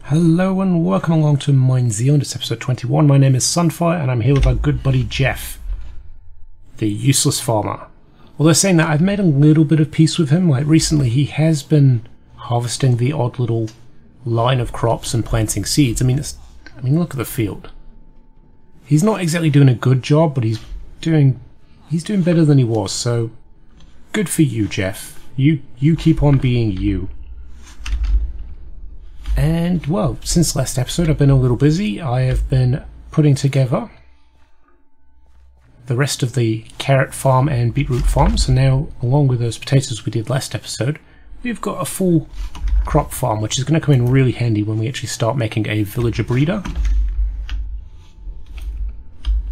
Hello and welcome along to Mine Zealand. It's episode 21. My name is Sunfire and I'm here with our good buddy Jeff, the useless farmer. Although saying that, I've made a little bit of peace with him. Like recently he has been harvesting the odd little line of crops and planting seeds. I mean look at the field. He's not exactly doing a good job, but he's doing better than he was, so good for you, Jeff. You keep on being you. And, well, since last episode I've been a little busy. I have been putting together the rest of the carrot farm and beetroot farm. So now, along with those potatoes we did last episode, we've got a full crop farm, which is going to come in really handy when we actually start making a villager breeder.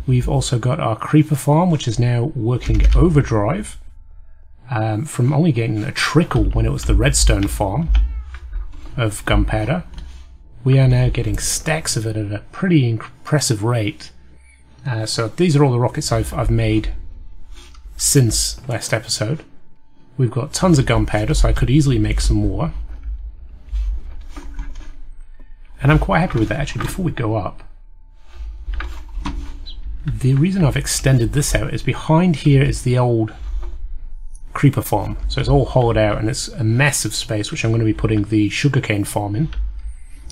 We've also got our creeper farm, which is now working overdrive, from only getting a trickle when it was the redstone farm of gunpowder. We are now getting stacks of it at a pretty impressive rate. So these are all the rockets I've made since last episode. We've got tons of gunpowder, so I could easily make some more. And I'm quite happy with that. Actually, before we go up, the reason I've extended this out is behind here is the old creeper farm, so it's all hollowed out and it's a massive space which I'm going to be putting the sugarcane farm in,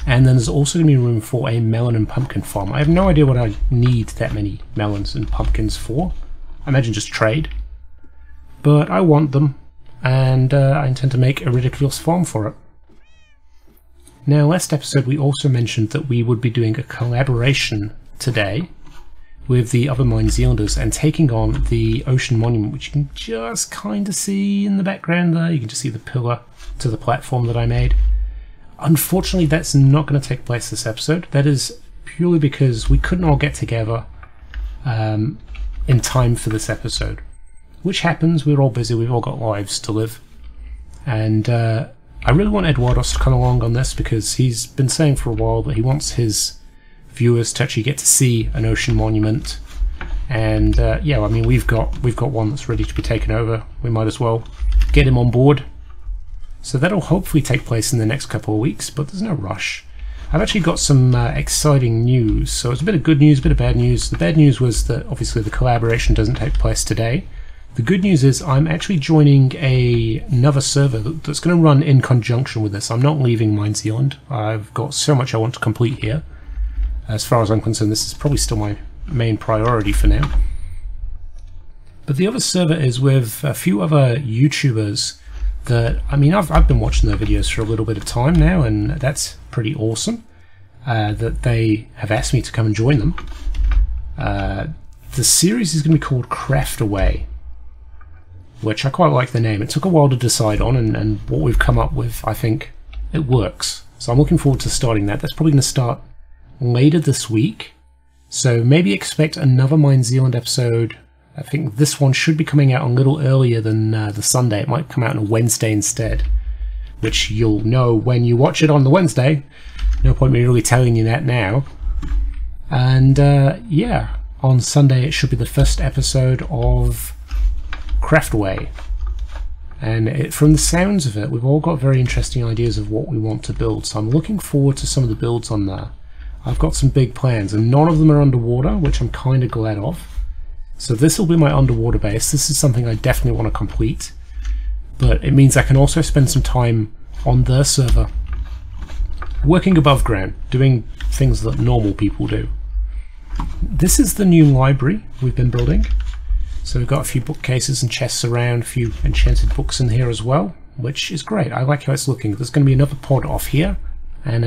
and then there's also going to be room for a melon and pumpkin farm. I have no idea what I need that many melons and pumpkins for. I imagine just trade, but I want them, and I intend to make a ridiculous farm for it. Now, last episode we also mentioned that we would be doing a collaboration today with the other Mine Zealanders and taking on the ocean monument, which you can just kind of see in the background there. You can just see the pillar to the platform that I made. Unfortunately, that's not going to take place this episode. That is purely because we couldn't all get together in time for this episode. Which happens, we're all busy, we've all got lives to live. And I really want Eduardos to come along on this because he's been saying for a while that he wants his viewers to actually get to see an ocean monument, and yeah, I mean we've got one that's ready to be taken over. We might as well get him on board. So that'll hopefully take place in the next couple of weeks, but there's no rush. I've actually got some exciting news. So it's a bit of good news, a bit of bad news. The bad news was that obviously the collaboration doesn't take place today. The good news is I'm actually joining another server that's going to run in conjunction with this. I'm not leaving Mine Zealand. I've got so much I want to complete here. As far as I'm concerned, this is probably still my main priority for now. But the other server is with a few other YouTubers that, I mean, I've been watching their videos for a little bit of time now, and that's pretty awesome that they have asked me to come and join them. The series is going to be called Craft Away, which I quite like the name. It took a while to decide on, and what we've come up with, I think it works. So I'm looking forward to starting that. That's probably going to start later this week, so maybe expect another Mine Zealand episode. I think this one should be coming out a little earlier than the Sunday. It might come out on a Wednesday instead, which you'll know when you watch it on the Wednesday. No point me really telling you that now. And yeah, on Sunday it should be the first episode of Craftaway. And from the sounds of it, we've all got very interesting ideas of what we want to build, so I'm looking forward to some of the builds on there. I've got some big plans, and none of them are underwater, which I'm kind of glad of. So this will be my underwater base. This is something I definitely want to complete, but it means I can also spend some time on their server, working above ground, doing things that normal people do. This is the new library we've been building. So we've got a few bookcases and chests around, a few enchanted books in here as well, which is great. I like how it's looking. There's going to be another pod off here, and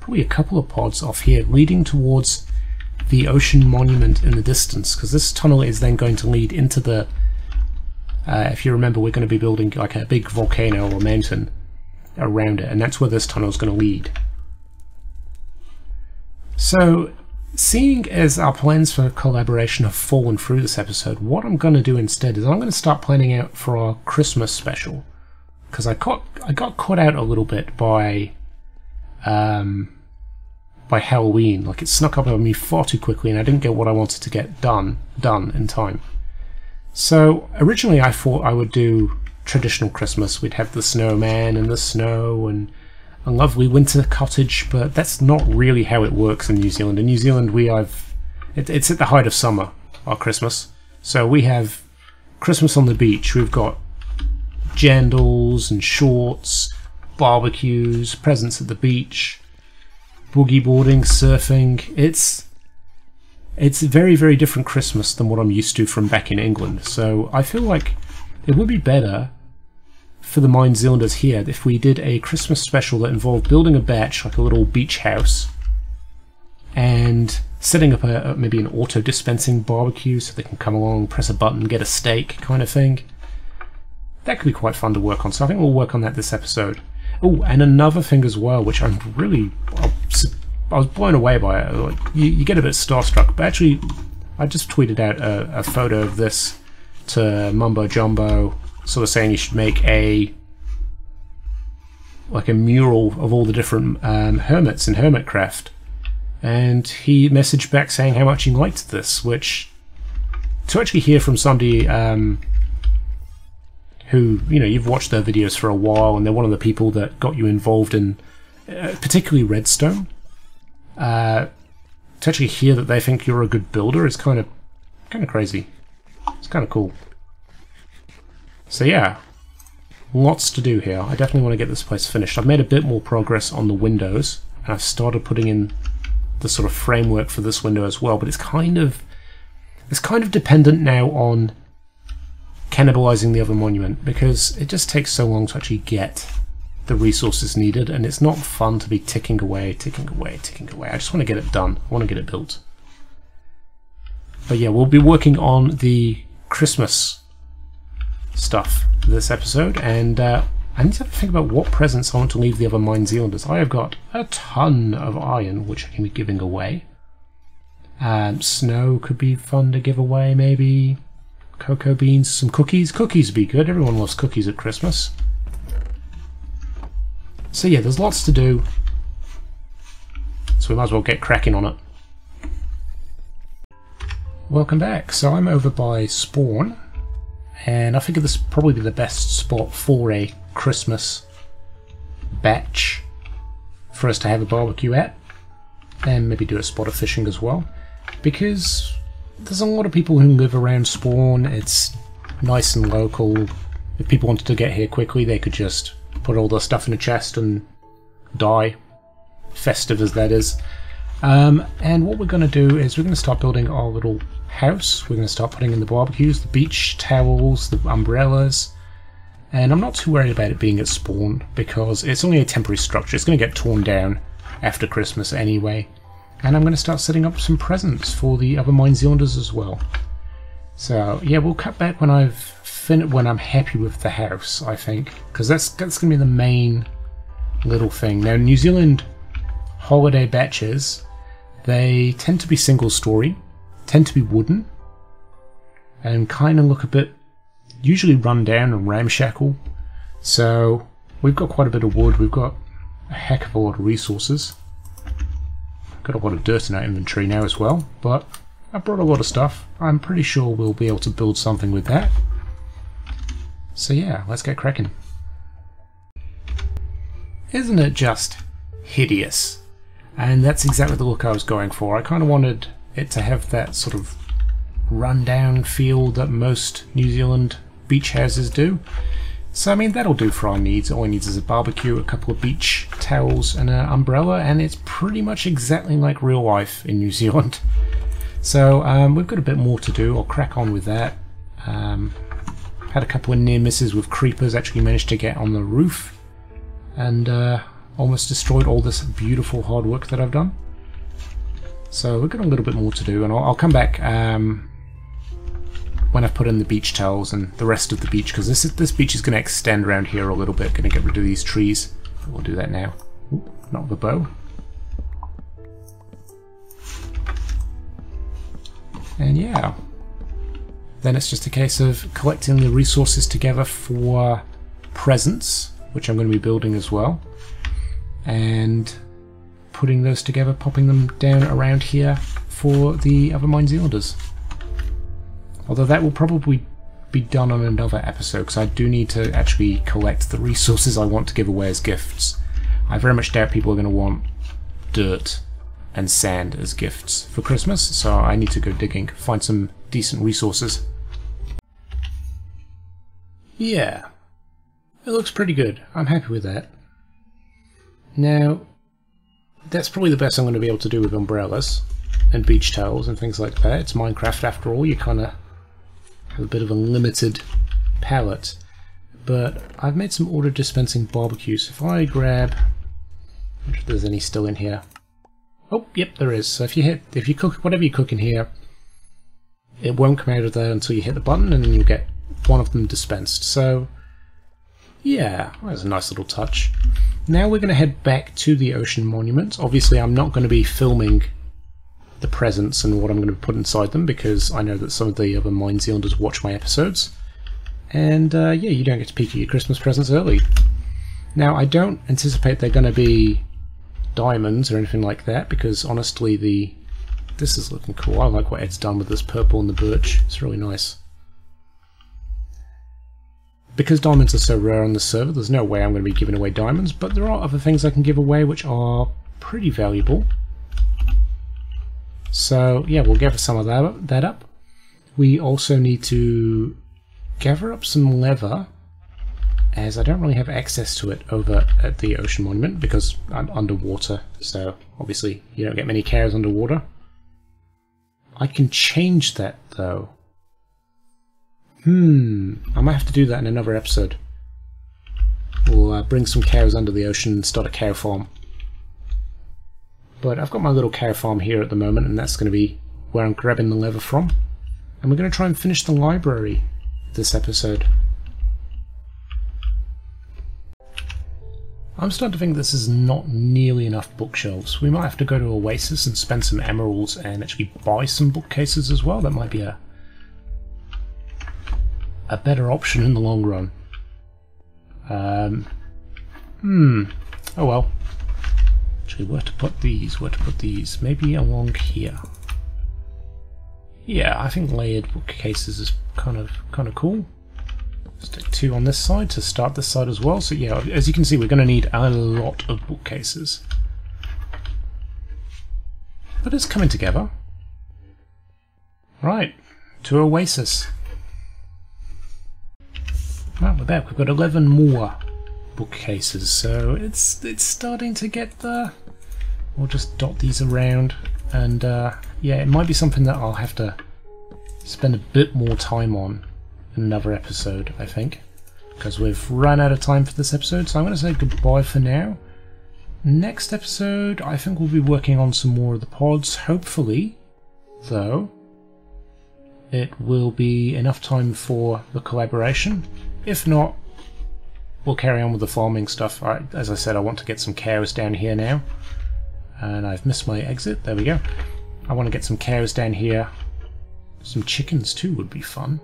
probably a couple of pods off here leading towards the ocean monument in the distance, because this tunnel is then going to lead into the if you remember, we're going to be building like a big volcano or mountain around it, and that's where this tunnel is going to lead. So seeing as our plans for collaboration have fallen through this episode, what I'm going to do instead is I'm going to start planning out for our Christmas special, because I got caught out a little bit by Halloween. Like, it snuck up on me far too quickly and I didn't get what I wanted to get done in time. So originally I thought I would do traditional Christmas. We'd have the snowman and the snow and a lovely winter cottage, but that's not really how it works in New Zealand. In New Zealand, it's at the height of summer, our Christmas. So we have Christmas on the beach. We've got jandals and shorts, barbecues, presents at the beach, boogie boarding, surfing. It's a very, very different Christmas than what I'm used to from back in England. So I feel like it would be better for the Mind Zealanders here if we did a Christmas special that involved building a batch, like a little beach house, and setting up maybe an auto-dispensing barbecue so they can come along, press a button, get a steak kind of thing. That could be quite fun to work on, so I think we'll work on that this episode. Oh, and another thing as well, which I was blown away by it. Like, you get a bit starstruck, but actually I just tweeted out a photo of this to Mumbo Jumbo, sort of saying you should make a mural of all the different hermits in Hermitcraft, and he messaged back saying how much he liked this, which, to actually hear from somebody who, you know, you've watched their videos for a while and they're one of the people that got you involved in particularly Redstone, to actually hear that they think you're a good builder is kind of crazy. It's kind of cool. So yeah, lots to do here. I definitely want to get this place finished. I've made a bit more progress on the windows, and I've started putting in the sort of framework for this window as well, but it's kind of dependent now on cannibalizing the other monument, because it just takes so long to actually get the resources needed, and it's not fun to be ticking away. I just want to get it done. I want to get it built. But yeah, we'll be working on the Christmas stuff for this episode, and I need to think about what presents I want to leave the other Mind Zealanders. I have got a ton of iron, which I can be giving away. Snow could be fun to give away, maybe. Cocoa beans, some cookies. Cookies would be good. Everyone loves cookies at Christmas. So yeah, there's lots to do. So we might as well get cracking on it. Welcome back. So I'm over by spawn, and I figure this would probably be the best spot for a Christmas batch for us to have a barbecue at, and maybe do a spot of fishing as well, because there's a lot of people who live around spawn. It's nice and local. If people wanted to get here quickly, they could just put all their stuff in a chest and die, festive as that is. And what we're going to do is we're going to start building our little house. We're going to start putting in the barbecues, the beach towels, the umbrellas, and I'm not too worried about it being at spawn because it's only a temporary structure. It's going to get torn down after Christmas anyway. And I'm going to start setting up some presents for the other Mind Zealanders as well. So yeah, we'll cut back when I'm happy with the house, I think, because that's going to be the main little thing. Now, New Zealand holiday batches, they tend to be single story, tend to be wooden, and kind of look a bit usually run down and ramshackle. So we've got quite a bit of wood, we've got a heck of a lot of resources. Got a lot of dirt in our inventory now as well, but I brought a lot of stuff. I'm pretty sure we'll be able to build something with that. So yeah, let's get cracking. Isn't it just hideous? And that's exactly the look I was going for. I kind of wanted it to have that sort of rundown feel that most New Zealand beach houses do. So I mean, that'll do for our needs. All it needs is a barbecue, a couple of beach towels and an umbrella, and it's pretty much exactly like real life in New Zealand. So we've got a bit more to do. I'll crack on with that. Had a couple of near misses with creepers, actually managed to get on the roof and almost destroyed all this beautiful hard work that I've done. So we've got a little bit more to do, and I'll come back when I've put in the beach towels and the rest of the beach, because this beach is going to extend around here a little bit. Going to get rid of these trees. We'll do that now. Ooh, not the bow. And yeah, then it's just a case of collecting the resources together for presents, which I'm going to be building as well, and putting those together, popping them down around here for the other Mind Zealanders. Although that will probably be done on another episode, because I do need to actually collect the resources I want to give away as gifts. I very much doubt people are going to want dirt and sand as gifts for Christmas, so I need to go digging, find some decent resources. Yeah, it looks pretty good. I'm happy with that. Now, that's probably the best I'm going to be able to do with umbrellas and beach towels and things like that. It's Minecraft after all, you kind of have a bit of a limited palette. But I've made some auto dispensing barbecues. If I grab, I'm not sure if there's any still in here. Oh, yep, there is. So if you cook whatever you cook in here, it won't come out of there until you hit the button, and then you'll get one of them dispensed. So yeah, that's a nice little touch. Now we're going to head back to the ocean monument. Obviously I'm not going to be filming the presents and what I'm going to put inside them, because I know that some of the other Mine Zealanders watch my episodes. And yeah, you don't get to peek at your Christmas presents early. Now I don't anticipate they're going to be diamonds or anything like that, because honestly this is looking cool. I like what Ed's done with this purple and the birch. It's really nice. Because diamonds are so rare on the server, there's no way I'm going to be giving away diamonds, but there are other things I can give away which are pretty valuable. So yeah, we'll gather some of that up. We also need to gather up some leather, as I don't really have access to it over at the ocean monument because I'm underwater, so obviously you don't get many cows underwater. I can change that though. I might have to do that in another episode. We'll bring some cows under the ocean and start a cow farm. But I've got my little cow farm here at the moment, and that's going to be where I'm grabbing the leather from. And we're going to try and finish the library this episode. I'm starting to think this is not nearly enough bookshelves. We might have to go to Oasis and spend some emeralds and actually buy some bookcases as well. That might be a better option in the long run. Oh well. Actually, where to put these? Maybe along here. Yeah, I think layered bookcases is kind of cool. Stick 2 on this side to start this side as well. So yeah, as you can see, we're going to need a lot of bookcases. But it's coming together. Right, to Oasis. Right, we're back. We've got 11 more bookcases, so it's starting to get there. We'll just dot these around, and yeah, it might be something that I'll have to spend a bit more time on in another episode, I think, because we've run out of time for this episode, so I'm going to say goodbye for now. Next episode, I think we'll be working on some more of the pods. Hopefully, though, it will be enough time for the collaboration. If not, we'll carry on with the farming stuff. As I said, I want to get some cows down here now. And I've missed my exit. There we go. I want to get some cows down here. Some chickens too would be fun.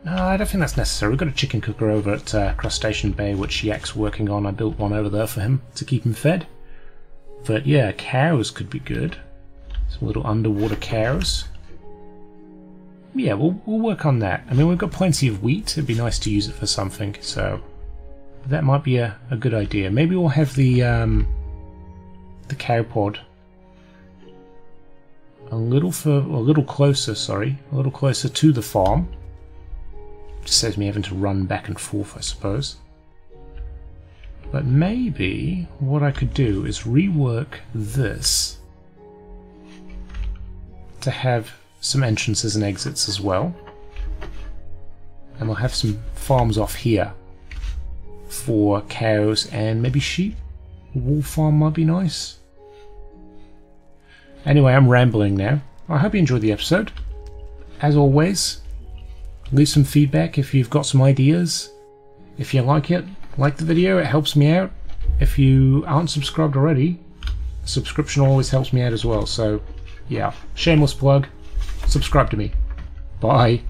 No, I don't think that's necessary. We've got a chicken cooker over at Crustacean Bay, which Yak's working on. I built one over there for him to keep him fed. But yeah, cows could be good. Some little underwater cows. Yeah, we'll work on that. I mean, we've got plenty of wheat. It'd be nice to use it for something, so that might be a good idea. Maybe we'll have the cow pod a little closer to the farm. Just saves me having to run back and forth, I suppose. But maybe what I could do is rework this to have some entrances and exits as well, and we'll have some farms off here for cows and maybe sheep. A wool farm might be nice. Anyway, I'm rambling now. I hope you enjoyed the episode. As always, leave some feedback if you've got some ideas. If you like it, like the video, it helps me out. If you aren't subscribed already, a subscription always helps me out as well. So yeah, shameless plug. Subscribe to me. Bye.